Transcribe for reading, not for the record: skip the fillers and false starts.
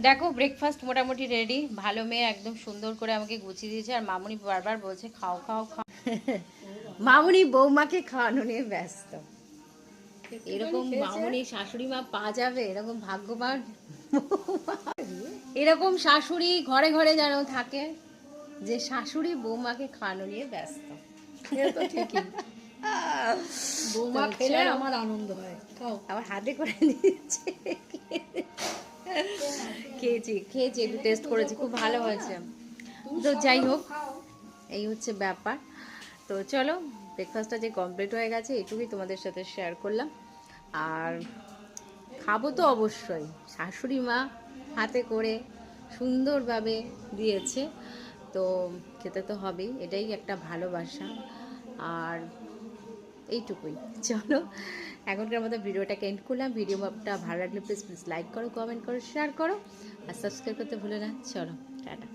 দেখো ব্রেকফাস্ট মোটামুটি রেডি। ভালো মেয়ে একদম সুন্দর করে আমাকে গুছিয়ে দিয়েছে, আর মামুনি বারবার বলছে খাও খাও খাও। মামুনি বৌমাকে খাওয়ানো নিয়ে ব্যস্ত। এরকম মামুনি শাশুড়ি মা পাওয়া যাবে, এরকম ভাগ্যবান। এরকম শাশুড়ি ঘরে ঘরে যেন থাকে, যে শাশুড়ি বৌমাকে খাওয়ানো নিয়ে ব্যস্ত। বৌমা খেলে আমার আনন্দ হয়। আমার হাতে করে দিচ্ছে। খেয়েছি খেয়েছি, একটু টেস্ট করেছি, খুব ভালো হয়েছে। তো যাই হোক, এই হচ্ছে ব্যাপার। তো চলো, ব্রেকফাস্টটা যে কমপ্লিট হয়ে গেছে এটুকুই তোমাদের সাথে শেয়ার করলাম। আর খাবো তো অবশ্যই, শাশুড়ি মা হাতে করে সুন্দরভাবে দিয়েছে, তো খেতে তো হবেই, এটাই একটা ভালোবাসা। আর এইটুকুই। চলো, এখনকার মতো ভিডিওটাকে এন্ড করলাম। ভিডিওটা ভালো লাগলে প্লিজ প্লিজ লাইক করো, কমেন্ট করো, শেয়ার করো, আর সাবস্ক্রাইব করতে ভুলো না। চলো, টাটা।